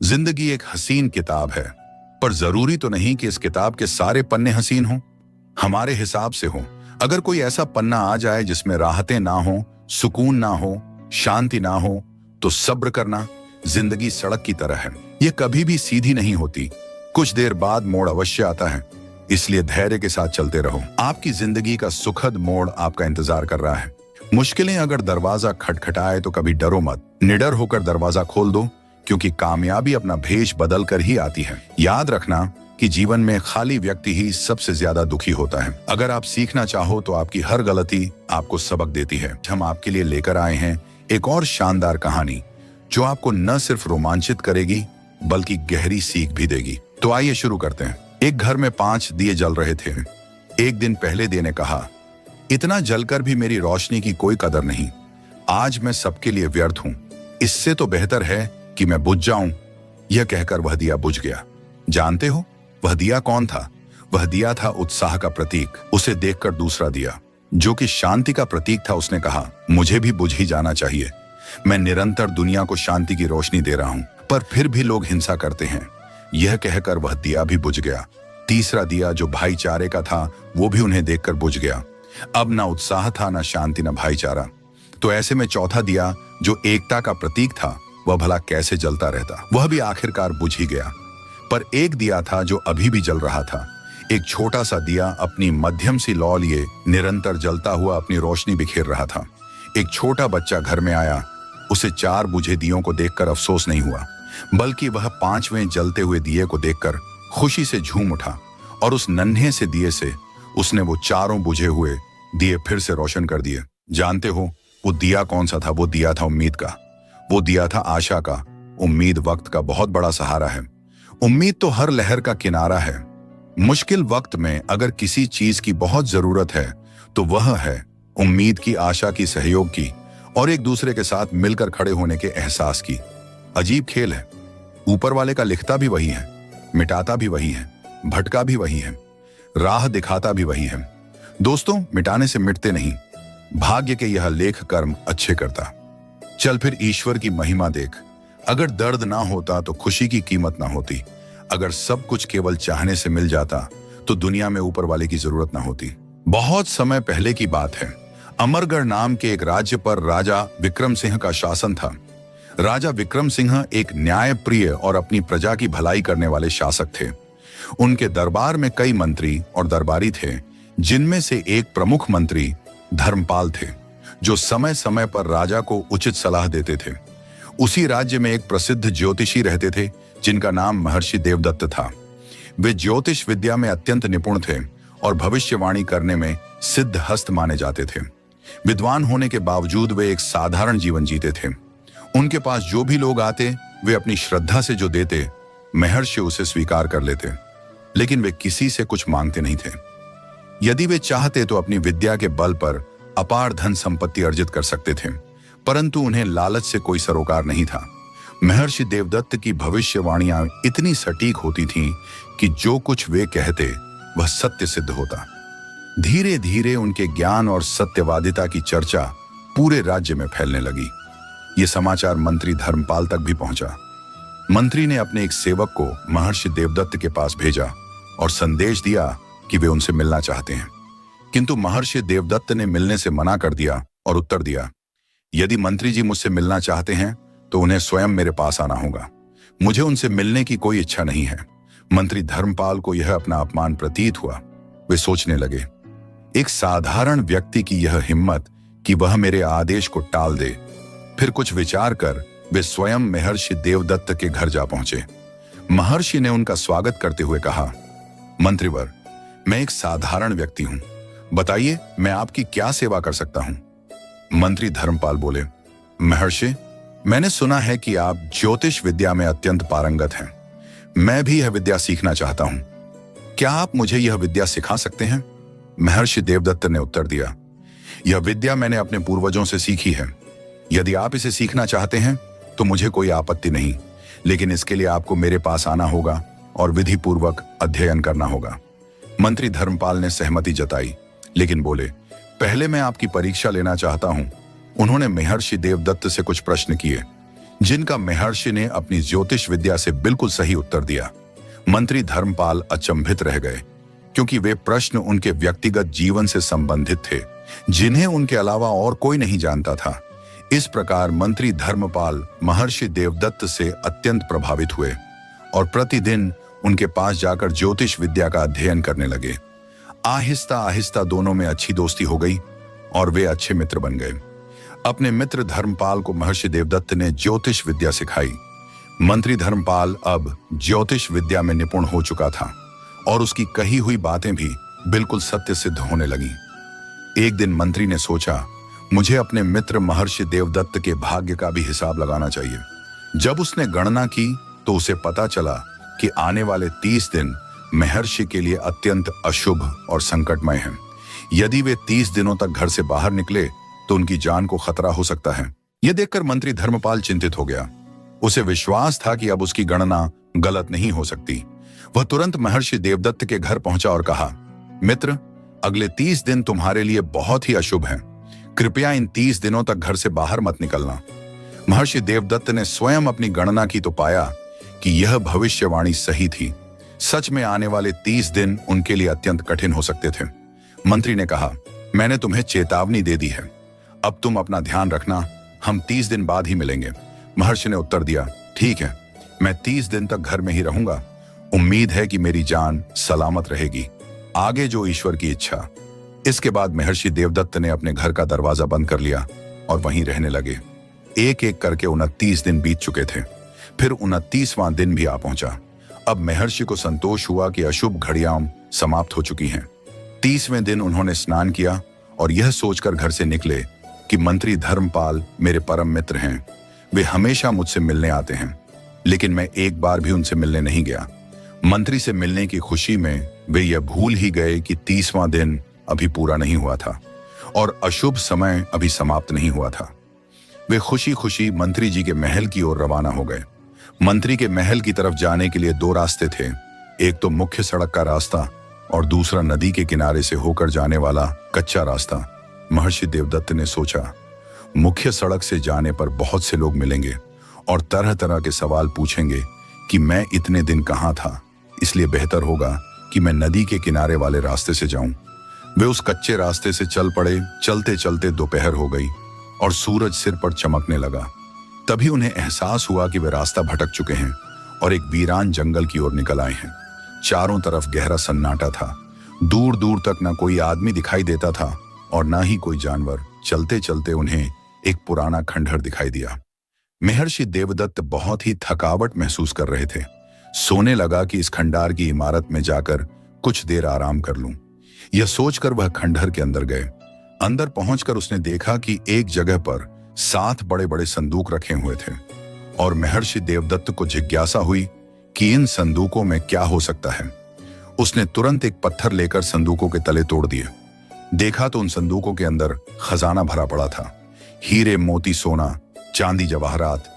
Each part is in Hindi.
जिंदगी एक हसीन किताब है, पर जरूरी तो नहीं कि इस किताब के सारे पन्ने हसीन हों। हमारे हिसाब से हों। अगर कोई ऐसा पन्ना आ जाए जिसमें राहतें ना हो, सुकून ना हो, शांति ना हो, तो सब्र करना। जिंदगी सड़क की तरह है, ये कभी भी सीधी नहीं होती। कुछ देर बाद मोड़ अवश्य आता है, इसलिए धैर्य के साथ चलते रहो। आपकी जिंदगी का सुखद मोड़ आपका इंतजार कर रहा है। मुश्किलें अगर दरवाजा खटखटाए तो कभी डरो मत, निडर होकर दरवाजा खोल दो, क्योंकि कामयाबी अपना भेष बदल कर ही आती है। याद रखना कि जीवन में खाली व्यक्ति ही सबसे ज्यादा दुखी होता है। अगर आप सीखना चाहो तो आपकी हर गलती आपको सबक देती है। हम आपके लिए लेकर आए हैं एक और शानदार कहानी, जो आपको न सिर्फ रोमांचित करेगी बल्कि गहरी सीख भी देगी। तो आइए शुरू करते हैं। एक घर में 5 दिए जल रहे थे। एक दिन पहले दिए ने कहा, इतना जलकर भी मेरी रोशनी की कोई कदर नहीं। आज मैं सबके लिए व्यर्थ हूं। इससे तो बेहतर है कि मैं बुझ जाऊं। यह कहकर वह दिया बुझ गया। जानते हो वह दिया कौन था? वह दिया था उत्साह का प्रतीक। उसे देखकर दूसरा दिया, जो कि शांति का प्रतीक था, उसने कहा, मुझे भी बुझ ही जाना चाहिए। मैं निरंतर दुनिया को शांति की रोशनी दे रहा हूं, पर फिर भी लोग हिंसा करते हैं। यह कहकर वह दिया भी बुझ गया। तीसरा दिया, जो भाईचारे का था, वो भी उन्हें देखकर बुझ गया। अब ना उत्साह था, ना शांति, ना भाईचारा। तो ऐसे में चौथा दिया, जो एकता का प्रतीक था, वह भला कैसे जलता रहता? वह भी आखिरकार बुझ ही गया। पर एक दिया था जो अभी भी जल रहा था। एक छोटा सा दिया अपनी मध्यम सी लौ लिए निरंतर जलता हुआ अपनी रोशनी बिखेर रहा था। एक छोटा बच्चा घर में आया। उसे 4 बुझे दियों को देखकर अफसोस नहीं हुआ, बल्कि वह 5वें जलते हुए दिए को देखकर खुशी से झूम उठा, और उस नन्हे से दिए से उसने वो 4 बुझे हुए दिए फिर से रोशन कर दिए। जानते हो वो दिया कौन सा था? वो दिया था उम्मीद का। वो दिया था आशा का। उम्मीद वक्त का बहुत बड़ा सहारा है। उम्मीद तो हर लहर का किनारा है। मुश्किल वक्त में अगर किसी चीज की बहुत जरूरत है तो वह है उम्मीद की, आशा की, सहयोग की, और एक दूसरे के साथ मिलकर खड़े होने के एहसास की। अजीब खेल है। ऊपर वाले का लिखता भी वही है, मिटाता भी वही है, भटका भी वही है, राह दिखाता भी वही है। दोस्तों, मिटाने से मिटते नहीं, भाग्य के यह लेख कर्म अच्छे करता। चल फिर ईश्वर की महिमा देख। अगर दर्द ना होता तो खुशी की कीमत ना होती। अगर सब कुछ केवल चाहने से मिल जाता तो दुनिया में ऊपर वाले की जरूरत ना होती। बहुत समय पहले की बात है। अमरगढ़ नाम के एक राज्य पर राजा विक्रम सिंह का शासन था। राजा विक्रम सिंह एक न्यायप्रिय और अपनी प्रजा की भलाई करने वाले शासक थे। उनके दरबार में कई मंत्री और दरबारी थे, जिनमें से एक प्रमुख मंत्री धर्मपाल थे, जो समय समय पर राजा को उचित सलाह देते थे। उसी राज्य में एक प्रसिद्ध ज्योतिषी रहते थे, जिनका नाम महर्षि देवदत्त था। वे ज्योतिष विद्या में अत्यंत निपुण थे और भविष्यवाणी करने में सिद्धहस्त माने जाते थे। विद्वान होने के बावजूद वे एक साधारण जीवन जीते थे। उनके पास जो भी लोग आते, वे अपनी श्रद्धा से जो देते, महर्षि उसे स्वीकार कर लेते। लेकिन वे किसी से कुछ मांगते नहीं थे। यदि वे चाहते तो अपनी विद्या के बल पर अपार धन संपत्ति अर्जित कर सकते थे, परंतु उन्हें लालच से कोई सरोकार नहीं था। महर्षि देवदत्त की भविष्यवाणियां इतनी सटीक होती थीं कि जो कुछ वे कहते वह सत्य सिद्ध होता। धीरे धीरे उनके ज्ञान और सत्यवादिता की चर्चा पूरे राज्य में फैलने लगी। ये समाचार मंत्री धर्मपाल तक भी पहुंचा। मंत्री ने अपने एक सेवक को महर्षि देवदत्त के पास भेजा और संदेश दिया कि वे उनसे मिलना चाहते हैं। किंतु महर्षि देवदत्त ने मिलने से मना कर दिया और उत्तर दिया, यदि मंत्री जी मुझसे मिलना चाहते हैं तो उन्हें स्वयं मेरे पास आना होगा। मुझे उनसे मिलने की कोई इच्छा नहीं है। मंत्री धर्मपाल को यह अपना अपमान प्रतीत हुआ। वे सोचने लगे, एक साधारण व्यक्ति की यह हिम्मत कि वह मेरे आदेश को टाल दे। फिर कुछ विचार कर वे स्वयं महर्षि देवदत्त के घर जा पहुंचे। महर्षि ने उनका स्वागत करते हुए कहा, मंत्रीवर, मैं एक साधारण व्यक्ति हूं। बताइए, मैं आपकी क्या सेवा कर सकता हूं? मंत्री धर्मपाल बोले, महर्षि, मैंने सुना है कि आप ज्योतिष विद्या में अत्यंत पारंगत हैं। मैं भी यह विद्या सीखना चाहता हूं। क्या आप मुझे यह विद्या सिखा सकते हैं? महर्षि देवदत्त ने उत्तर दिया, यह विद्या मैंने अपने पूर्वजों से सीखी है। यदि आप इसे सीखना चाहते हैं तो मुझे कोई आपत्ति नहीं, लेकिन इसके लिए आपको मेरे पास आना होगा और विधि पूर्वक अध्ययन करना होगा। मंत्री धर्मपाल ने सहमति जताई, लेकिन बोले, पहले मैं आपकी परीक्षा लेना चाहता हूं। उन्होंने महर्षि देवदत्त से कुछ प्रश्न किए, जिनका महर्षि ने अपनी ज्योतिष विद्या से बिल्कुल सही उत्तर दिया। मंत्री धर्मपाल अचंभित रह गए, क्योंकि वे प्रश्न उनके व्यक्तिगत जीवन से संबंधित थे, जिन्हें उनके अलावा और कोई नहीं जानता था। इस प्रकार मंत्री धर्मपाल महर्षि देवदत्त से अत्यंत प्रभावित हुए और प्रतिदिन उनके पास जाकर ज्योतिष विद्या का अध्ययन करने लगे। आहिस्ता आहिस्ता दोनों में अच्छी दोस्ती हो गई और वे अच्छे मित्र बन गए। अपने मित्र धर्मपाल को महर्षि देवदत्त ने ज्योतिष विद्या सिखाई। मंत्री धर्मपाल अब ज्योतिष विद्या में निपुण हो चुका था और उसकी कही हुई बातें भी बिल्कुल सत्य सिद्ध होने लगी। एक दिन मंत्री ने सोचा, मुझे अपने मित्र महर्षि देवदत्त के भाग्य का भी हिसाब लगाना चाहिए। जब उसने गणना की तो उसे पता चला कि आने वाले 30 दिन महर्षि के लिए अत्यंत अशुभ और संकटमय हैं। यदि वे 30 दिनों तक घर से बाहर निकले तो उनकी जान को खतरा हो सकता है। यह देखकर मंत्री धर्मपाल चिंतित हो गया। उसे विश्वास था कि अब उसकी गणना गलत नहीं हो सकती। वह तुरंत महर्षि देवदत्त के घर पहुंचा और कहा, मित्र, अगले 30 दिन तुम्हारे लिए बहुत ही अशुभ हैं। कृपया इन 30 दिनों तक घर से बाहर मत निकलना। महर्षि देवदत्त ने स्वयं अपनी गणना की तो पाया कि यह भविष्यवाणी सही थी। सच में आने वाले 30 दिन उनके लिए अत्यंत कठिन हो सकते थे। मंत्री ने कहा, मैंने तुम्हें चेतावनी दे दी है, अब तुम अपना ध्यान रखना, हम 30 दिन बाद ही मिलेंगे। महर्षि ने उत्तर दिया, ठीक है, मैं 30 दिन तक घर में ही रहूंगा। उम्मीद है कि मेरी जान सलामत रहेगी, आगे जो ईश्वर की इच्छा। इसके बाद महर्षि देवदत्त ने अपने घर का दरवाजा बंद कर लिया और वहीं रहने लगे। एक एक करके 29 दिन बीत चुके थे। फिर 29वां दिन भी आ पहुंचा। अब महर्षि को संतोष हुआ कि अशुभ घड़ियां समाप्त हो चुकी हैं। 30वें दिन उन्होंने स्नान किया और यह सोचकर घर से निकले कि मंत्री धर्मपाल मेरे परम मित्र हैं, वे हमेशा मुझसे मिलने आते हैं, लेकिन मैं एक बार भी उनसे मिलने नहीं गया। मंत्री से मिलने की खुशी में वे यह भूल ही गए कि 30वां दिन अभी पूरा नहीं हुआ था और अशुभ समय अभी समाप्त नहीं हुआ था। वे खुशी खुशी मंत्री जी के महल की ओर रवाना हो गए। मंत्री के महल की तरफ जाने के लिए 2 रास्ते थे, एक तो मुख्य सड़क का रास्ता और दूसरा नदी के किनारे से होकर जाने वाला कच्चा रास्ता। महर्षि देवदत्त ने सोचा, मुख्य सड़क से जाने पर बहुत से लोग मिलेंगे और तरह तरह के सवाल पूछेंगे कि मैं इतने दिन कहाँ था, इसलिए बेहतर होगा कि मैं नदी के किनारे वाले रास्ते से जाऊं। वे उस कच्चे रास्ते से चल पड़े। चलते चलते दोपहर हो गई और सूरज सिर पर चमकने लगा। तभी उन्हें एहसास हुआ कि वे रास्ता भटक चुके हैं और एक वीरान जंगल की ओर निकल आए हैं। चारों तरफ गहरा सन्नाटा था। दूर दूर तक न कोई आदमी दिखाई देता था और न ही कोई जानवर। चलते चलते उन्हें एक पुराना खंडहर दिखाई दिया। महर्षि देवदत्त बहुत ही थकावट महसूस कर रहे थे। सोने लगा कि इस खंडहर की इमारत में जाकर कुछ देर आराम कर लूं। यह सोचकर वह खंडहर के अंदर गए। अंदर पहुंचकर उसने देखा कि एक जगह पर 7 बड़े बड़े संदूक रखे हुए थे और महर्षि देवदत्त को जिज्ञासा हुई कि इन संदूकों में क्या हो सकता है। उसने तुरंत एक पत्थर लेकर संदूकों के तले तोड़ दिए। देखा तो उन संदूकों के अंदर खजाना भरा पड़ा था, हीरे मोती सोना चांदी जवाहरात।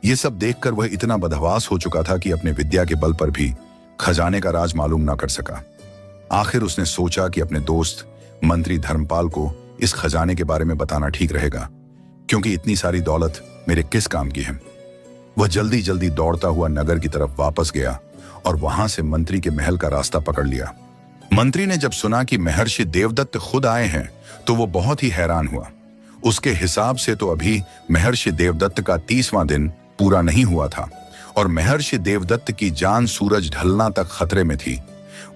ये सब देखकर वह इतना बदहवास हो चुका था कि अपने विद्या के बल पर भी खजाने का राज मालूम ना कर सका। आखिर उसने सोचा कि अपने दोस्त मंत्री धर्मपाल को इस खजाने के बारे में बताना ठीक रहेगा, क्योंकि इतनी सारी दौलत मेरे किस काम की है। वह जल्दी जल्दी दौड़ता हुआ नगर की तरफ वापस गया और वहां से मंत्री के महल का रास्ता पकड़ लिया। मंत्री ने जब सुना कि महर्षि देवदत्त खुद आए हैं तो वो बहुत ही हैरान हुआ। उसके हिसाब से तो अभी महर्षि देवदत्त का 30वां दिन पूरा नहीं हुआ था और महर्षि देवदत्त की जान सूरज ढलना तक खतरे में थी।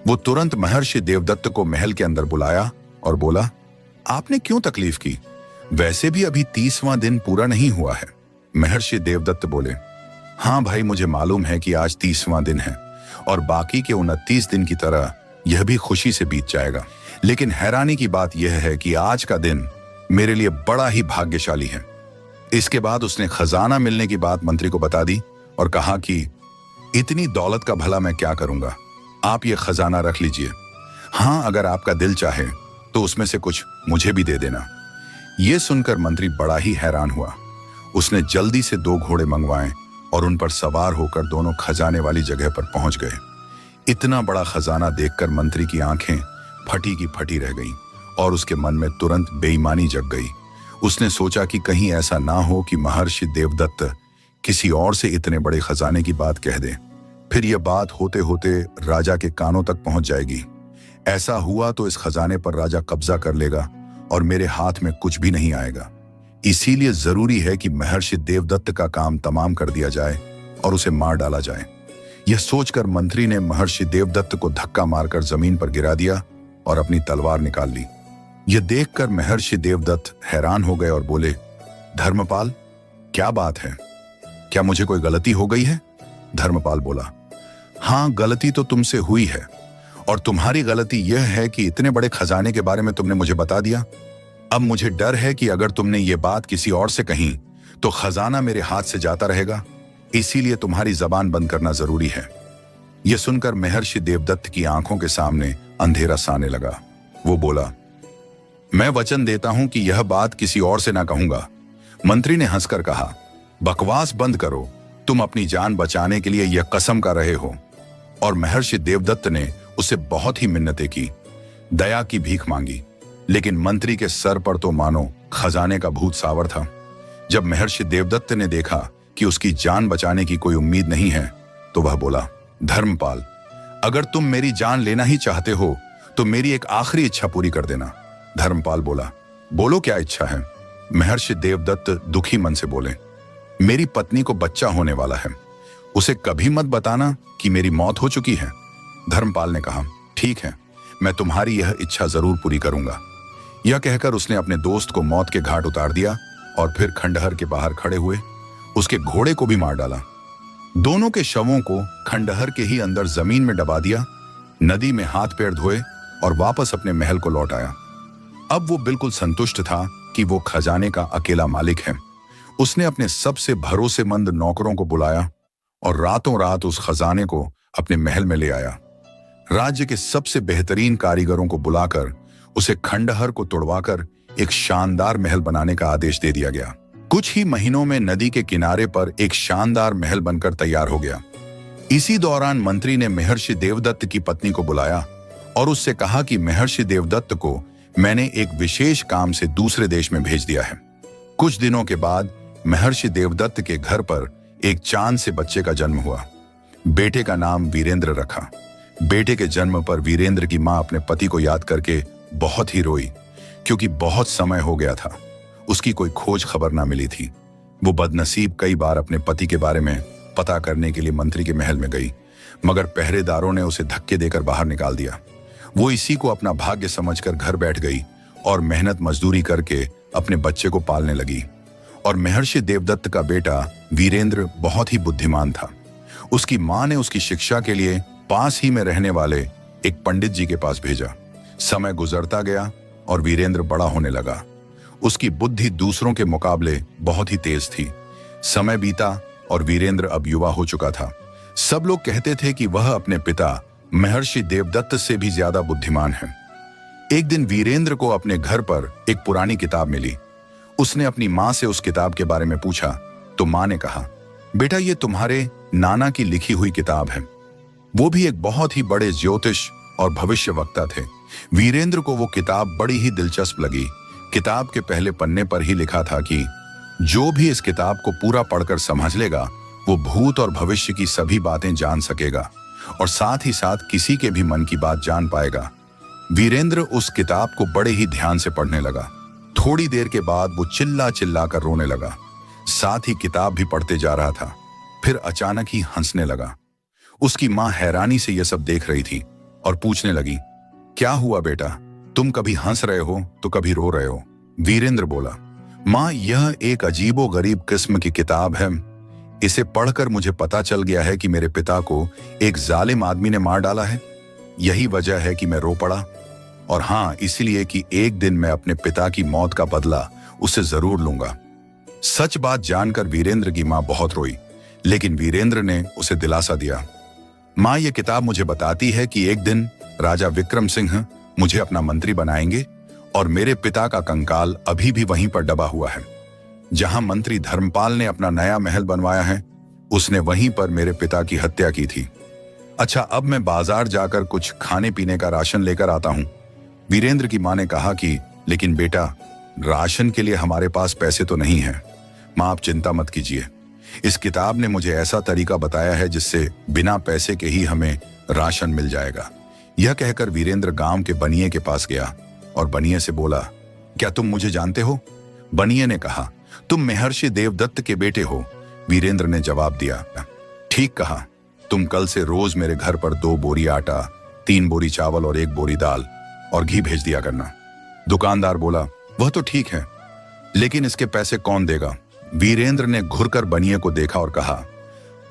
वो तुरंत महर्षि देवदत्त को महल के अंदर बुलाया और बोला, आपने क्यों तकलीफ की? वैसे भी अभी 30वां दिन पूरा नहीं हुआ है। महर्षि देवदत्त बोले, हाँ भाई, मुझे मालूम है कि आज 30वां दिन है और बाकी के 29 दिन की तरह यह भी खुशी से बीत जाएगा। लेकिन हैरानी की बात यह है कि आज का दिन मेरे लिए बड़ा ही भाग्यशाली है। इसके बाद उसने खजाना मिलने की बात मंत्री को बता दी और कहा कि इतनी दौलत का भला मैं क्या करूंगा, आप ये खजाना रख लीजिए। हाँ, अगर आपका दिल चाहे तो उसमें से कुछ मुझे भी दे देना। यह सुनकर मंत्री बड़ा ही हैरान हुआ। उसने जल्दी से 2 घोड़े मंगवाए और उन पर सवार होकर दोनों खजाने वाली जगह पर पहुंच गए। इतना बड़ा खजाना देखकर मंत्री की आंखें फटी की फटी रह गईं और उसके मन में तुरंत बेईमानी जग गई। उसने सोचा कि कहीं ऐसा ना हो कि महर्षि देवदत्त किसी और से इतने बड़े खजाने की बात कह दे, फिर यह बात होते होते राजा के कानों तक पहुंच जाएगी। ऐसा हुआ तो इस खजाने पर राजा कब्जा कर लेगा और मेरे हाथ में कुछ भी नहीं आएगा। इसीलिए जरूरी है कि महर्षि देवदत्त का काम तमाम कर दिया जाए और उसे मार डाला जाए। यह सोचकर मंत्री ने महर्षि देवदत्त को धक्का मारकर जमीन पर गिरा दिया और अपनी तलवार निकाल ली। यह देखकर महर्षि देवदत्त हैरान हो गए और बोले, धर्मपाल, क्या बात है? क्या मुझे कोई गलती हो गई है? धर्मपाल बोला, हाँ, गलती तो तुमसे हुई है, और तुम्हारी गलती यह है कि इतने बड़े खजाने के बारे में तुमने मुझे बता दिया। अब मुझे डर है कि अगर तुमने ये बात किसी और से कही तो खजाना मेरे हाथ से जाता रहेगा, इसीलिए तुम्हारी जबान बंद करना जरूरी है। यह सुनकर महर्षि देवदत्त की आंखों के सामने अंधेरा साने लगा। वो बोला, मैं वचन देता हूं कि यह बात किसी और से ना कहूंगा। मंत्री ने हंसकर कहा, बकवास बंद करो, तुम अपनी जान बचाने के लिए यह कसम का रहे हो। और महर्षि देवदत्त ने उससे बहुत ही मिन्नतें की, दया की भीख मांगी, लेकिन मंत्री के सर पर तो मानो खजाने का भूत सावर था। जब महर्षि देवदत्त ने देखा कि उसकी जान बचाने की कोई उम्मीद नहीं है, तो वह बोला, धर्मपाल, अगर तुम मेरी जान लेना ही चाहते हो तो मेरी एक आखिरी इच्छा पूरी कर देना। धर्मपाल बोला, बोलो, क्या इच्छा है? महर्षि देवदत्त दुखी मन से बोले, मेरी पत्नी को बच्चा होने वाला है, उसे कभी मत बताना कि मेरी मौत हो चुकी है। धर्मपाल ने कहा, ठीक है, मैं तुम्हारी यह इच्छा जरूर पूरी करूंगा। यह कहकर उसने अपने दोस्त को मौत के घाट उतार दिया और फिर खंडहर के बाहर खड़े हुए उसके घोड़े को भी मार डाला। दोनों के शवों को खंडहर के ही अंदर जमीन में दबा दिया, नदी में हाथ पैर धोए और वापस अपने महल को लौट आया। अब वो बिल्कुल संतुष्ट था कि वो खजाने का अकेला मालिक है। उसने अपने सबसे भरोसेमंद नौकरों को बुलाया और रातों रात उस खजाने को अपने महल में ले आया। राज्य के सबसे बेहतरीन कारीगरों को बुलाकर उसे खंडहर को तोड़वाकर एक शानदार महल बनाने का आदेश दे दिया गया। कुछ ही महीनों में नदी के किनारे पर एक शानदार महल बनकर तैयार हो गया। इसी दौरान मंत्री ने महर्षि देवदत्त की पत्नी को बुलाया और उससे कहा कि महर्षि देवदत्त को मैंने एक विशेष काम से दूसरे देश में भेज दिया है। कुछ दिनों के बाद महर्षि देवदत्त के घर पर एक चांद से बच्चे का जन्म हुआ। बेटे का नाम वीरेंद्र रखा। बेटे के जन्म पर वीरेंद्र की मां अपने पति को याद करके बहुत ही रोई, क्योंकि बहुत समय हो गया था, उसकी कोई खोज खबर ना मिली थी। वो बदनसीब कई बार अपने पति के बारे में पता करने के लिए मंत्री के महल में गई, मगर पहरेदारों ने उसे धक्के देकर बाहर निकाल दिया। वो इसी को अपना भाग्य समझकर घर बैठ गई और मेहनत मजदूरी करके अपने बच्चे को पालने लगी। और महर्षि देवदत्त का बेटा वीरेंद्र बहुत ही बुद्धिमान था। उसकी मां ने उसकी शिक्षा के लिए पास ही में रहने वाले एक पंडित जी के पास भेजा। समय गुजरता गया और वीरेंद्र बड़ा होने लगा। उसकी बुद्धि दूसरों के मुकाबले बहुत ही तेज थी। समय बीता और वीरेंद्र अब युवा हो चुका था। सब लोग कहते थे कि वह अपने पिता महर्षि देवदत्त से भी ज्यादा बुद्धिमान है। एक दिन वीरेंद्र को अपने घर पर एक पुरानी किताब मिली। उसने अपनी मां से उस किताब के बारे में पूछा तो मां ने कहा, बेटा, ये तुम्हारे नाना की लिखी हुई किताब है। वो भी एक बहुत ही बड़े ज्योतिष और भविष्यवक्ता थे। वीरेंद्र को वो किताब बड़ी ही दिलचस्प लगी। किताब के पहले पन्ने पर ही लिखा था कि जो भी इस किताब को पूरा पढ़कर समझ लेगा वो भूत और भविष्य की सभी बातें जान सकेगा और साथ ही साथ किसी के भी मन की बात जान पाएगा। वीरेंद्र उस किताब को बड़े ही ध्यान से पढ़ने लगा। थोड़ी देर के बाद वो चिल्ला चिल्ला कर रोने लगा। साथ ही किताब भी पढ़ते जा रहा था। फिर अचानक ही हंसने लगा। उसकी मां हैरानी से यह सब देख रही थी और पूछने लगी, क्या हुआ बेटा, तुम कभी हंस रहे हो तो कभी रो रहे हो? वीरेंद्र बोला, मां, यह एक अजीबो गरीब किस्म की किताब है। इसे पढ़कर मुझे पता चल गया है कि मेरे पिता को एक जालिम आदमी ने मार डाला है। यही वजह है कि मैं रो पड़ा। और हाँ, इसलिए कि एक दिन मैं अपने पिता की मौत का बदला उससे जरूर लूंगा। सच बात जानकर वीरेंद्र की मां बहुत रोई, लेकिन वीरेंद्र ने उसे दिलासा दिया, मां, यह किताब मुझे बताती है कि एक दिन राजा विक्रम सिंह मुझे अपना मंत्री बनाएंगे और मेरे पिता का कंकाल अभी भी वहीं पर दबा हुआ है। जहां मंत्री धर्मपाल ने अपना नया महल बनवाया है, उसने वहीं पर मेरे पिता की हत्या की थी। अच्छा, अब मैं बाजार जाकर कुछ खाने पीने का राशन लेकर आता हूं। वीरेंद्र की मां ने कहा कि लेकिन बेटा, राशन के लिए हमारे पास पैसे तो नहीं है। मां, आप चिंता मत कीजिए, इस किताब ने मुझे ऐसा तरीका बताया है जिससे बिना पैसे के ही हमें राशन मिल जाएगा। यह कहकर वीरेंद्र गांव के बनिए के पास गया और बनिए से बोला, क्या तुम मुझे जानते हो? बनिए ने कहा, तुम महर्षि देवदत्त के बेटे हो। वीरेंद्र ने जवाब दिया, ठीक कहा, तुम कल से रोज मेरे घर पर 2 बोरी आटा, 3 बोरी चावल और 1 बोरी दाल और घी भेज दिया करना। दुकानदार बोला, वह तो ठीक है, लेकिन इसके पैसे कौन देगा? वीरेंद्र ने घुरकर बनिए को देखा और कहा,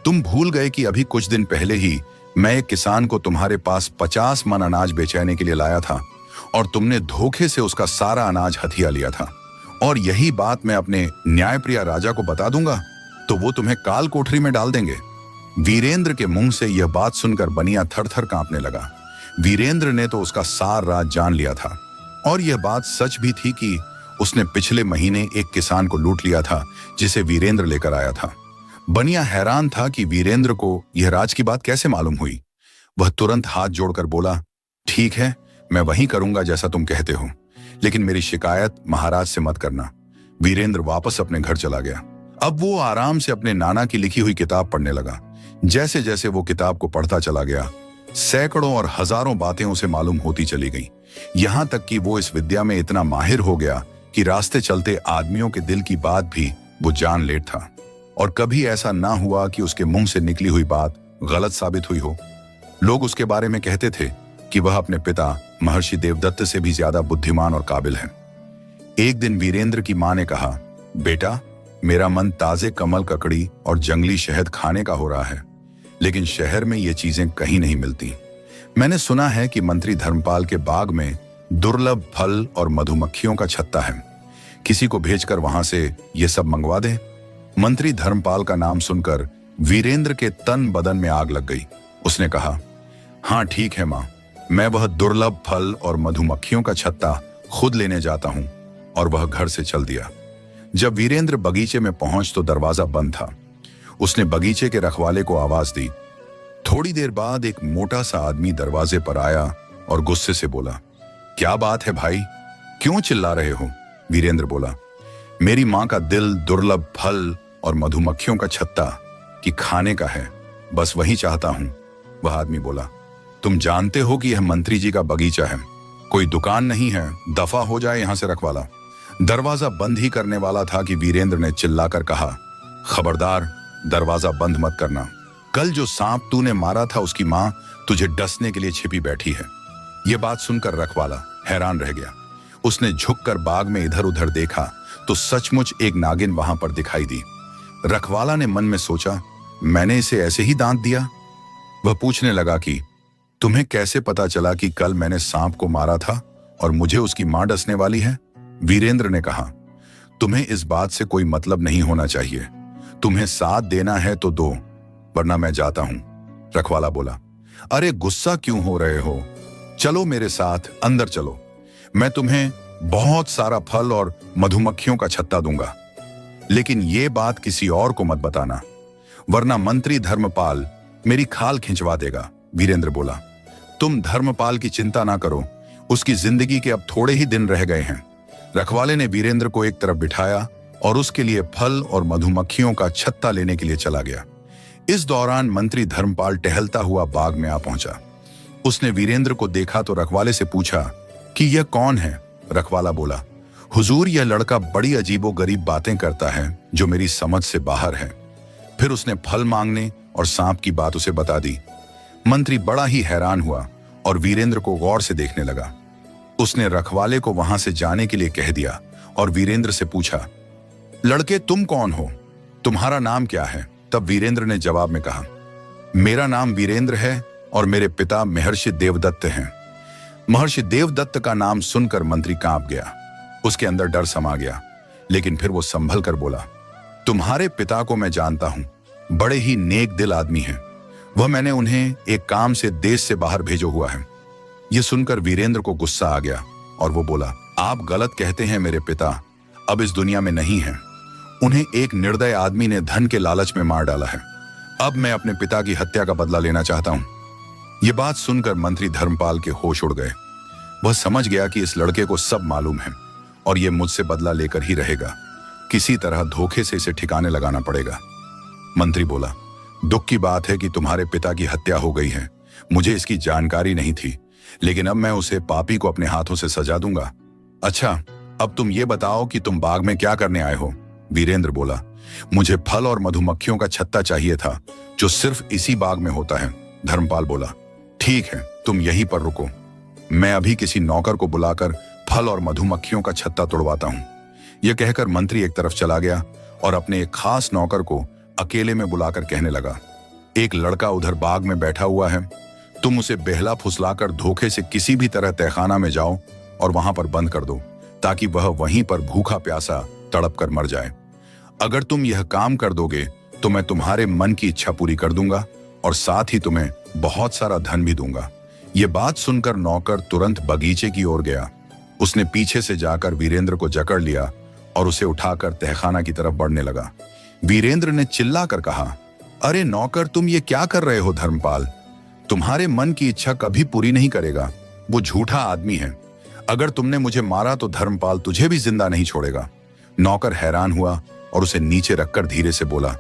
तुम भूल गए कि अभी कुछ दिन पहले ही मैं एक किसान को तुम्हारे पास 50 मन अनाज बेचने के लिए लाया था और तुमने धोखे से उसका सारा अनाज हथिया लिया था। और यही बात मैं अपने न्यायप्रिय राजा को बता दूंगा तो वो तुम्हें काल कोठरी में डाल देंगे। वीरेंद्र के मुंह से यह बात सुनकर बनिया थर-थर कांपने लगा। वीरेंद्र ने तो उसका सार राज जान लिया था और यह बात सच भी थी कि उसने पिछले महीने एक किसान को लूट लिया था जिसे वीरेंद्र लेकर आया था। बनिया हैरान था कि वीरेंद्र को यह राज की बात कैसे मालूम हुई। वह तुरंत हाथ जोड़कर बोला, ठीक है, मैं वही करूंगा जैसा तुम कहते हो, लेकिन मेरी शिकायत महाराज से मत करना। वीरेंद्र वापस अपने घर चला गया। अब वो आराम से अपने नाना की लिखी हुई किताब पढ़ने लगा। जैसे जैसे वो किताब को पढ़ता चला गया, सैकड़ों और हजारों बातें उसे मालूम होती चली गई। यहां तक कि वो इस विद्या में इतना माहिर हो गया कि रास्ते चलते आदमियों के दिल की बात भी वो जान लेता था। और कभी ऐसा ना हुआ कि उसके मुंह से निकली हुई बात गलत साबित हुई हो। लोग उसके बारे में कहते थे कि वह अपने पिता महर्षि देवदत्त से भी ज्यादा बुद्धिमान और काबिल है। एक दिन वीरेंद्र की मां ने कहा, बेटा, मेरा मन ताजे कमल ककड़ी और जंगली शहद खाने का हो रहा है, लेकिन शहर में ये चीजें कहीं नहीं मिलती। मैंने सुना है कि मंत्री धर्मपाल के बाग में दुर्लभ फल और मधुमक्खियों का छत्ता है। किसी को भेजकर वहां से ये सब मंगवा दे। मंत्री धर्मपाल का नाम सुनकर वीरेंद्र के तन बदन में आग लग गई। उसने कहा, हाँ ठीक है मां, मैं वह दुर्लभ फल और मधुमक्खियों का छत्ता खुद लेने जाता हूं। और वह घर से चल दिया। जब वीरेंद्र बगीचे में पहुंच तो दरवाजा बंद था। उसने बगीचे के रखवाले को आवाज दी। थोड़ी देर बाद एक मोटा सा आदमी दरवाजे पर आया और गुस्से से बोला, क्या बात है भाई, क्यों चिल्ला रहे हो? वीरेंद्र बोला, मेरी मां का दिल दुर्लभ फल और मधुमक्खियों का छत्ता कि खाने का है, बस वही चाहता हूं। वह आदमी बोला, तुम जानते हो कि यह मंत्री जी का बगीचा है, कोई दुकान नहीं है, दफा हो जाए यहां से रखवाला। दरवाजा बंद ही करने वाला था कि वीरेंद्र ने चिल्लाकर कहा, खबरदार, दरवाजा बंद मत करना। कल जो सांप तूने मारा था उसकी मां तुझे डसने के लिए छिपी बैठी है। यह बात सुनकर रखवाला हैरान रह गया। उसने झुककर बाग में इधर उधर देखा तो सचमुच एक नागिन वहां पर दिखाई दी। रखवाला ने मन में सोचा, मैंने इसे ऐसे ही दांत दिया? वह पूछने लगा कि तुम्हें कैसे पता चला कि कल मैंने सांप को मारा था और मुझे उसकी मां डसने वाली है? वीरेंद्र ने कहा, तुम्हें इस बात से कोई मतलब नहीं होना चाहिए। तुम्हें साथ देना है तो दो, वरना मैं जाता हूं। रखवाला बोला, अरे गुस्सा क्यों हो रहे हो? चलो मेरे साथ, अंदर चलो, मैं तुम्हें बहुत सारा फल और मधुमक्खियों का छत्ता दूंगा, लेकिन ये बात किसी और को मत बताना, वरना मंत्री धर्मपाल मेरी खाल खिंचवा देगा। वीरेंद्र बोला, तुम धर्मपाल की चिंता ना करो, उसकी जिंदगी के अब थोड़े ही दिन रह गए हैं। रखवाले ने वीरेंद्र को एक तरफ बिठाया और उसके लिए फल और मधुमक्खियों का छत्ता लेने के लिए चला गया। इस दौरान मंत्री धर्मपाल टहलता हुआ बाग में आ पहुंचा। उसने वीरेंद्र को देखा तो रखवाले से पूछा कि यह कौन है? रखवाला बोला, हुजूर, यह लड़का बड़ी अजीबो गरीब बातें करता है जो मेरी समझ से बाहर है। फिर उसने फल मांगने और सांप की बात उसे बता दी। मंत्री बड़ा ही हैरान हुआ और वीरेंद्र को गौर से देखने लगा। उसने रखवाले को वहां से जाने के लिए कह दिया और वीरेंद्र से पूछा, लड़के तुम कौन हो? तुम्हारा नाम क्या है? तब वीरेंद्र ने जवाब में कहा, मेरा नाम वीरेंद्र है और मेरे पिता महर्षि देवदत्त हैं। महर्षि देवदत्त का नाम सुनकर मंत्री कांप गया। उसके अंदर डर समा गया, लेकिन फिर वो संभल कर बोला, तुम्हारे पिता को मैं जानता हूं, बड़े ही नेक दिल आदमी हैं। वह मैंने उन्हें एक काम से देश से बाहर भेजो हुआ है। यह सुनकर वीरेंद्र को गुस्सा आ गया और वो बोला, आप गलत कहते हैं, मेरे पिता अब इस दुनिया में नहीं हैं। उन्हें एक निर्दय आदमी ने धन के लालच में मार डाला है। अब मैं अपने पिता की हत्या का बदला लेना चाहता हूं। यह बात सुनकर मंत्री धर्मपाल के होश उड़ गए। वह समझ गया कि इस लड़के को सब मालूम है और यह मुझसे बदला लेकर ही रहेगा। किसी तरह धोखे से इसे ठिकाने लगाना पड़ेगा। मंत्री बोला, दुख की बात है कि तुम्हारे पिता की हत्या हो गई है। मुझे इसकी जानकारी नहीं थी, लेकिन अब मैं उसे पापी को अपने हाथों से सजा दूंगा। अच्छा, अब तुम ये बताओ कि तुम बाग में क्या करने आए हो? वीरेंद्र बोला, मुझे फल और मधुमक्खियों का छत्ता चाहिए था, जो सिर्फ इसी बाग में होता है। धर्मपाल बोला, ठीक है, तुम यहीं पर रुको, मैं अभी किसी नौकर को बुलाकर फल और मधुमक्खियों का छत्ता तोड़वाता हूं। यह कहकर मंत्री एक तरफ चला गया और अपने एक खास नौकर को अकेले में बुलाकर कहने लगा, एक लड़का उधर बाग में बैठा हुआ है, तुम उसे बहला फुसलाकर धोखे से किसी भी तरह तहखाना में जाओ और वहां पर बंद कर दो, ताकि वह वहीं पर भूखा प्यासा तड़प कर मर जाए। अगर तुम यह काम कर दोगे तो मैं तुम्हारे मन की इच्छा पूरी कर दूंगा और साथ ही तुम्हें बहुत सारा धन भी दूंगा। यह बात सुनकर नौकर तुरंत बगीचे की ओर गया। उसने पीछे से जाकर वीरेंद्र को जकड़ लिया और उसे उठाकर तहखाना की तरफ बढ़ने लगा। वीरेंद्र ने चिल्लाकर कहा, अरे नौकर, तुम ये क्या कर रहे हो? धर्मपाल तुम्हारे मन की इच्छा कभी पूरी नहीं करेगा, वो झूठा आदमी है। अगर तुमने मुझे मारा तो धर्मपाल तुझे भी जिंदा नहीं छोड़ेगा। नौकर हैरान हुआ और उसे नीचे रखकर धीरे से बोला,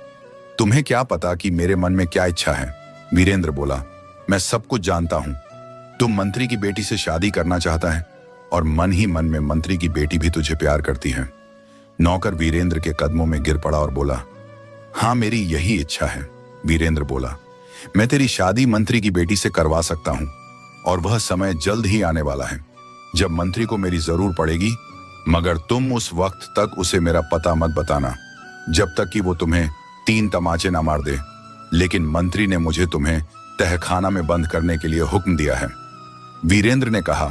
तुम्हें क्या पता कि मेरे मन में क्या इच्छा है? वीरेंद्र बोला, मैं सब कुछ जानता हूं। तुम मंत्री की बेटी से शादी करना चाहता है और मन ही मन में मंत्री की बेटी भी तुझे प्यार करती है। नौकर वीरेंद्र के कदमों में गिर पड़ा और बोला, हाँ, मेरी यही इच्छा है। वीरेंद्र बोला, मैं तेरी शादी मंत्री की बेटी से करवा सकता हूं और वह समय जल्द ही आने वाला है जब मंत्री को मेरी जरूर पड़ेगी, मगर तुम उस वक्त तक उसे मेरा पता मत बताना, जब तक कि वो तुम्हें 3 तमाचे ना मार दे। लेकिन मंत्री ने मुझे तुम्हें तहखाना में बंद करने के लिए हुक्म दिया है। वीरेंद्र ने कहा,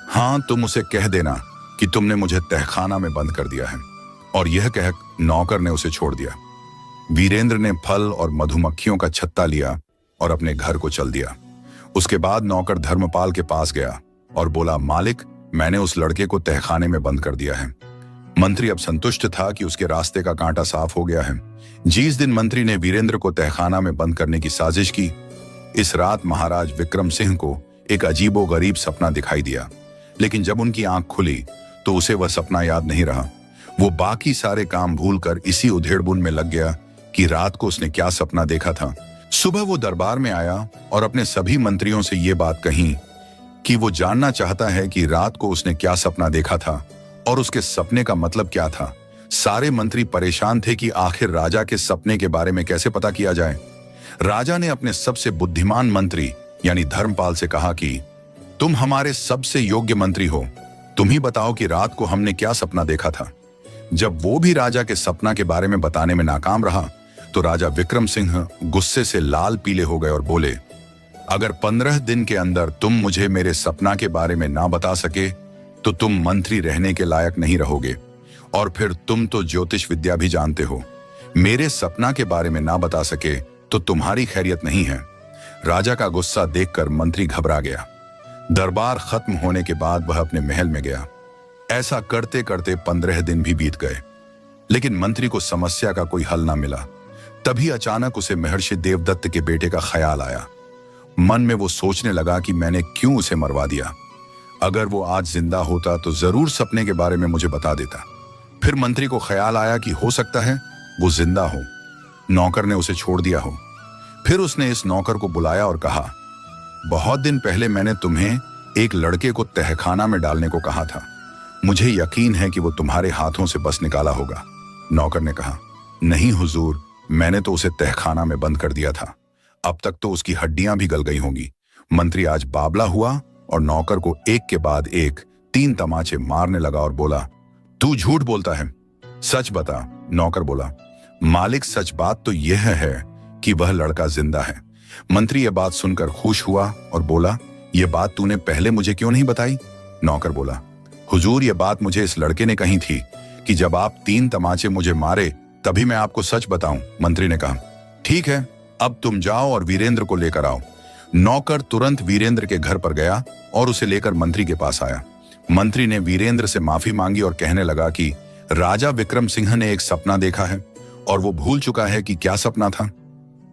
हाँ, तुम उसे कह देना कि तुमने मुझे तहखाना में बंद कर दिया है। और यह कह नौकर ने उसे छोड़ दिया। वीरेंद्र ने फल और मधुमक्खियों का छत्ता लिया और अपने घर को चल दिया। उसके बाद नौकर धर्मपाल के पास गया और बोला, मालिक, मैंने उस लड़के को तहखाने में बंद कर दिया है। मंत्री अब संतुष्ट था कि उसके रास्ते का कांटा साफ हो गया है। जिस दिन मंत्री ने वीरेंद्र को तहखाना में बंद करने की साजिश की, इस रात महाराज विक्रम सिंह को एक अजीबोगरीब सपना दिखाई दिया। लेकिन जब उनकी आंख खुली तो उसे वह सपना याद नहीं रहा। वो बाकी सारे काम भूलकर इसी उधेड़बुन में लग गया कि रात को उसने क्या सपना देखा था। सुबह वो दरबार में आया और अपने सभी मंत्रियों से ये बात कही कि वो जानना चाहता है कि रात को उसने क्या सपना देखा था और उसके सपने का मतलब क्या था। सारे मंत्री परेशान थे कि आखिर राजा के सपने के बारे में कैसे पता किया जाए। राजा ने अपने सबसे बुद्धिमान मंत्री यानी धर्मपाल से कहा कि तुम हमारे सबसे योग्य मंत्री हो, तुम ही बताओ कि रात को हमने क्या सपना देखा था। जब वो भी राजा के सपना के बारे में बताने में नाकाम रहा तो राजा विक्रम सिंह गुस्से से लाल पीले हो गए और बोले, अगर 15 दिन के अंदर तुम मुझे मेरे सपना के बारे में ना बता सके तो तुम मंत्री रहने के लायक नहीं रहोगे, और फिर तुम तो ज्योतिष विद्या भी जानते हो। मेरे सपना के बारे में ना बता सके तो तुम्हारी खैरियत नहीं है। राजा का गुस्सा देखकर मंत्री घबरा गया। दरबार खत्म होने के बाद वह अपने महल में गया। ऐसा करते करते 15 दिन भी बीत गए, लेकिन मंत्री को समस्या का कोई हल ना मिला। तभी अचानक उसे महर्षि देवदत्त के बेटे का ख्याल आया। मन में वो सोचने लगा कि मैंने क्यों उसे मरवा दिया। अगर वो आज जिंदा होता तो जरूर सपने के बारे में मुझे बता देता। फिर मंत्री को ख्याल आया कि हो सकता है वो जिंदा हो, नौकर ने उसे छोड़ दिया हो। फिर उसने इस नौकर को बुलाया और कहा, बहुत दिन पहले मैंने तुम्हें एक लड़के को तहखाना में डालने को कहा था। मुझे यकीन है कि वो तुम्हारे हाथों से बस निकाला होगा। नौकर ने कहा, नहीं हुजूर, मैंने तो उसे तहखाना में बंद कर दिया था। अब तक तो उसकी हड्डियां भी गल गई होंगी। मंत्री आज बावला हुआ और नौकर को एक के बाद एक 3 तमाचे मारने लगा और बोला, तू झूठ बोलता है, सच बता। नौकर बोला, मालिक, सच बात तो यह है कि वह लड़का जिंदा है। मंत्री यह बात सुनकर खुश हुआ और बोला, यह बात तूने पहले मुझे क्यों नहीं बताई? नौकर बोला, हुजूर, यह बात मुझे इस लड़के ने कही थी कि जब आप 3 तमाचे मुझे मारे तभी मैं आपको सच बताऊं। मंत्री ने कहा, ठीक है, अब तुम जाओ और वीरेंद्र को लेकर आओ। नौकर तुरंत वीरेंद्र के घर पर गया और उसे लेकर मंत्री के पास आया। मंत्री ने वीरेंद्र से माफी मांगी और कहने लगा कि राजा विक्रम सिंह ने एक सपना देखा है और वो भूल चुका है कि क्या सपना था।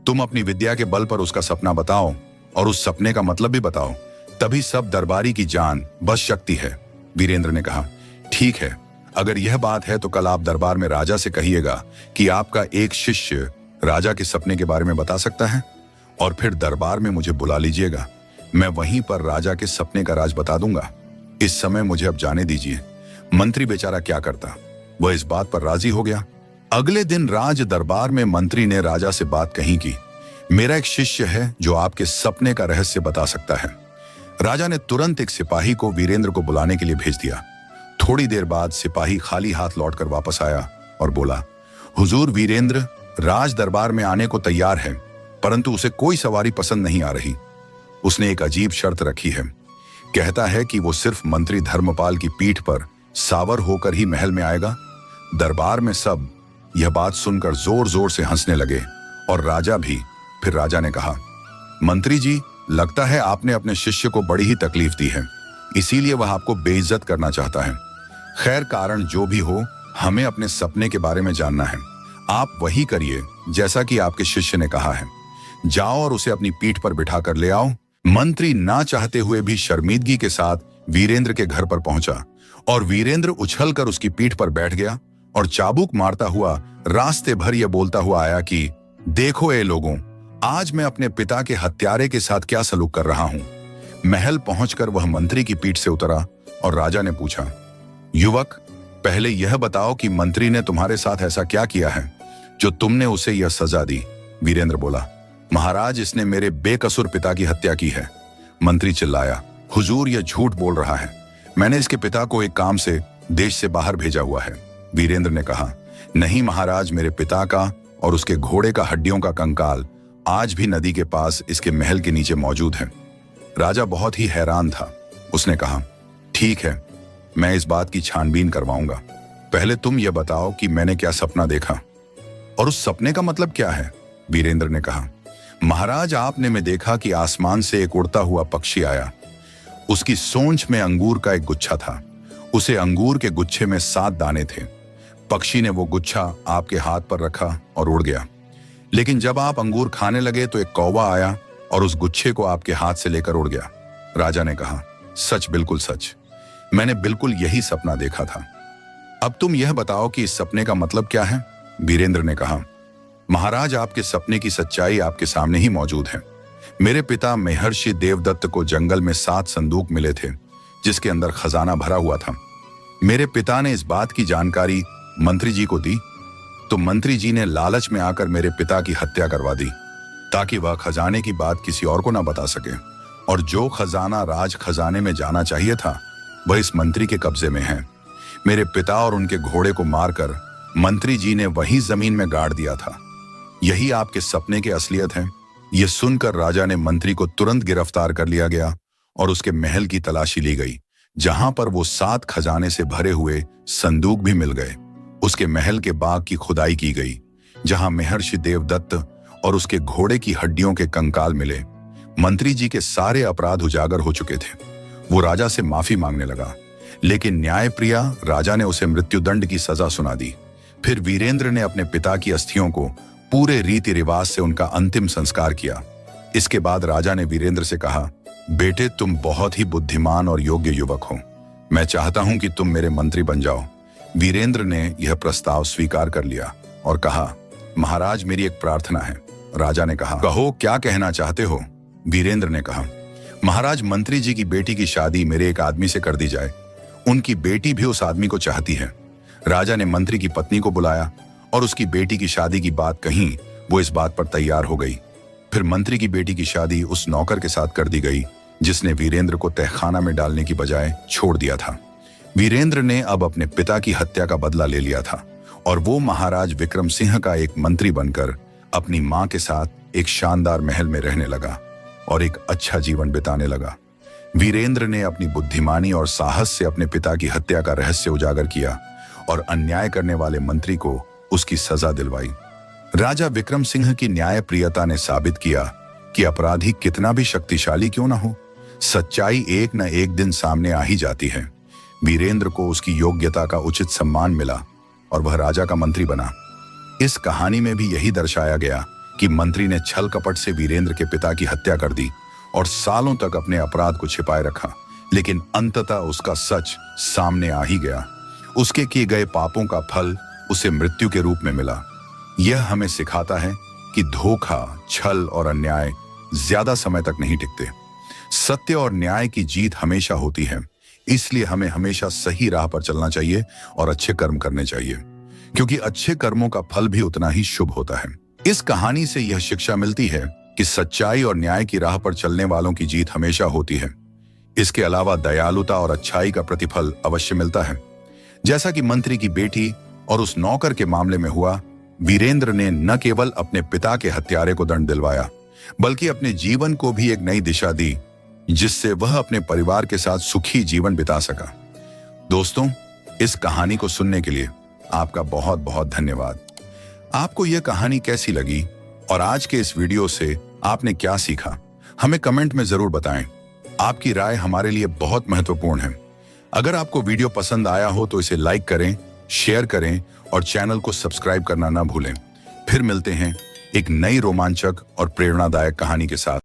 तुम अपनी विद्या के बल पर उसका सपना बताओ और उस सपने का मतलब भी बताओ, तभी सब दरबारी की जान बच सकती है। वीरेंद्र ने कहा, ठीक है, अगर यह बात है तो कल आप दरबार में राजा से कहिएगा कि आपका एक शिष्य राजा के सपने के बारे में बता सकता है? और फिर दरबार में मुझे बुला लीजिएगा, मैं वहीं पर राजा के सपने का राज बता दूंगा। इस समय मुझे अब जाने दीजिए। मंत्री बेचारा क्या करता, वह इस बात पर राजी हो गया। अगले दिन राज दरबार में मंत्री ने राजा से बात कही कि मेरा एक शिष्य है जो आपके सपने का रहस्य बता सकता है। राजा ने तुरंत एक सिपाही को वीरेंद्र को बुलाने के लिए भेज दिया। थोड़ी देर बाद सिपाही खाली हाथ लौटकर वापस आया और बोला, हुजूर, वीरेंद्र राज दरबार में आने को तैयार है, परंतु उसे कोई सवारी पसंद नहीं आ रही। उसने एक अजीब शर्त रखी है। कहता है कि वो सिर्फ मंत्री धर्मपाल की पीठ पर सावर होकर ही महल में आएगा। दरबार में सब यह बात सुनकर जोर जोर से हंसने लगे और राजा भी। फिर राजा ने कहा, मंत्री जी, लगता है आपने अपने शिष्य को बड़ी ही तकलीफ दी है, इसीलिए वह आपको बेइज्जत करना चाहता है। खैर, कारण जो भी हो, हमें अपने सपने के बारे में जानना है। आप वही करिए जैसा कि आपके शिष्य ने कहा है। जाओ और उसे अपनी पीठ पर बिठा कर ले आओ। मंत्री ना चाहते हुए भी शर्मिंदगी के साथ वीरेंद्र के घर पर पहुंचा और वीरेंद्र उछलकर उसकी पीठ पर बैठ गया और चाबुक मारता हुआ रास्ते भर यह बोलता हुआ आया कि देखो ए लोगों, आज मैं अपने पिता के हत्यारे के साथ क्या सलूक कर रहा हूं। महल पहुंचकर वह मंत्री की पीठ से उतरा और राजा ने पूछा, युवक, पहले यह बताओ कि मंत्री ने तुम्हारे साथ ऐसा क्या किया है जो तुमने उसे यह सजा दी। वीरेंद्र बोला, महाराज, इसने मेरे बेकसूर पिता की हत्या की है। मंत्री चिल्लाया, हुजूर, यह झूठ बोल रहा है। मैंने इसके पिता को एक काम से देश से बाहर भेजा हुआ है। वीरेंद्र ने कहा, नहीं महाराज, मेरे पिता का और उसके घोड़े का हड्डियों का कंकाल आज भी नदी के पास इसके महल के नीचे मौजूद है। राजा बहुत ही हैरान था। उसने कहा, ठीक है, मैं इस बात की छानबीन करवाऊंगा। पहले तुम यह बताओ कि मैंने क्या सपना देखा और उस सपने का मतलब क्या है। वीरेंद्र ने कहा, महाराज, आपने में देखा कि आसमान से एक उड़ता हुआ पक्षी आया। उसकी सोंच में अंगूर का एक गुच्छा था। उसे अंगूर के गुच्छे में 7 दाने थे। पक्षी ने वो गुच्छा आपके हाथ पर रखा और उड़ गया। लेकिन जब आप अंगूर खाने लगे तो एक कौवा आया और उस गुच्छे को आपके हाथ से लेकर उड़ गया। राजा ने कहा, सच, बिल्कुल सच, मैंने बिल्कुल यही सपना देखा था। अब तुम यह बताओ कि इस सपने का मतलब क्या है। वीरेंद्र ने कहा, महाराज, आपके सपने की सच्चाई आपके सामने ही मौजूद है। मेरे पिता महर्षि देवदत्त को जंगल में 7 संदूक मिले थे जिसके अंदर खजाना भरा हुआ था। मेरे पिता ने इस बात की जानकारी मंत्री जी को दी तो मंत्री जी ने लालच में आकर मेरे पिता की हत्या करवा दी ताकि वह खजाने की बात किसी और को ना बता सके। और जो खजाना राज खजाने में जाना चाहिए था वह इस मंत्री के कब्जे में है। मेरे पिता और उनके घोड़े को मारकर मंत्री जी ने वही जमीन में गाड़ दिया था। यही आपके सपने की असलियत है। यह सुनकर राजा ने मंत्री को तुरंत गिरफ्तार कर लिया गया और उसके महल की तलाशी ली गई, जहां पर वो 7 खजाने से भरे हुए संदूक भी मिल गए। उसके महल के बाग की खुदाई की गई, जहां महर्षि देवदत्त और उसके घोड़े की हड्डियों के कंकाल मिले। मंत्री जी के सारे अपराध उजागर हो चुके थे। वो राजा से माफी मांगने लगा, लेकिन न्यायप्रिया राजा ने उसे मृत्युदंड की सजा सुना दी। फिर वीरेंद्र ने अपने पिता की अस्थियों को पूरे रीति रिवाज से उनका अंतिम संस्कार किया। इसके बाद राजा ने वीरेंद्र से कहा, बेटे, तुम बहुत ही बुद्धिमान और योग्य युवक हो। मैं चाहता हूं कि तुम मेरे मंत्री बन जाओ। वीरेंद्र ने यह प्रस्ताव स्वीकार कर लिया और कहा, महाराज, मेरी एक प्रार्थना है। राजा ने कहा, कहो, क्या कहना चाहते हो। वीरेंद्र ने कहा, महाराज, मंत्री जी की बेटी की शादी मेरे एक आदमी से कर दी जाए। उनकी बेटी भी उस आदमी को चाहती है। राजा ने मंत्री की पत्नी को बुलाया और उसकी बेटी की शादी की बात कही। वो इस बात पर तैयार हो गई। फिर मंत्री की बेटी की शादी उस नौकर के साथ कर दी गई जिसने वीरेंद्र को तहखाना में डालने की बजाय छोड़ दिया था। वीरेंद्र ने अब अपने पिता की हत्या का बदला ले लिया था और वो महाराज विक्रम सिंह का एक मंत्री बनकर अपनी मां के साथ एक शानदार महल में रहने लगा और एक अच्छा जीवन बिताने लगा। वीरेंद्र ने अपनी बुद्धिमानी और साहस से अपने पिता की हत्या का रहस्य उजागर किया और अन्याय करने वाले मंत्री को उसकी सजा दिलवाई। राजा विक्रम सिंह की न्यायप्रियता ने साबित किया कि अपराधी कितना भी शक्तिशाली क्यों ना हो, सच्चाई एक न एक दिन सामने आ ही जाती है। वीरेंद्र को उसकी योग्यता का उचित सम्मान मिला और वह राजा का मंत्री बना। इस कहानी में भी यही दर्शाया गया कि मंत्री ने छल कपट से वीरेंद्र के पिता की हत्या कर दी और सालों तक अपने अपराध को छिपाए रखा, लेकिन अंततः उसका सच सामने आ ही गया। उसके किए गए पापों का फल उसे मृत्यु के रूप में मिला। यह हमें सिखाता है कि धोखा, छल और अन्याय ज्यादा समय तक नहीं टिकते। सत्य और न्याय की जीत हमेशा होती है। इसलिए हमें हमेशा सही राह पर चलना चाहिए और अच्छे कर्म करने चाहिए, क्योंकि अच्छे कर्मों का फल भी उतना ही शुभ होता है। इस कहानी से यह शिक्षा मिलती है कि सच्चाई और न्याय की राह पर चलने वालों की जीत हमेशा होती है। इसके अलावा दयालुता और अच्छाई का प्रतिफल अवश्य मिलता है। जैसा कि मंत्री की बेटी और उस नौकर के मामले में हुआ, वीरेंद्र ने न केवल अपने पिता के हत्यारे को दंड दिलवाया, बल्कि अपने जीवन को भी एक नई दिशा दी, जिससे वह अपने परिवार के साथ सुखी जीवन बिता सका। दोस्तों, इस कहानी को सुनने के लिए आपका बहुत बहुत धन्यवाद। आपको यह कहानी कैसी लगी और आज के इस वीडियो से आपने क्या सीखा, हमें कमेंट में जरूर बताएं। आपकी राय हमारे लिए बहुत महत्वपूर्ण है। अगर आपको वीडियो पसंद आया हो तो इसे लाइक करें, शेयर करें और चैनल को सब्सक्राइब करना ना भूलें। फिर मिलते हैं एक नई रोमांचक और प्रेरणादायक कहानी के साथ।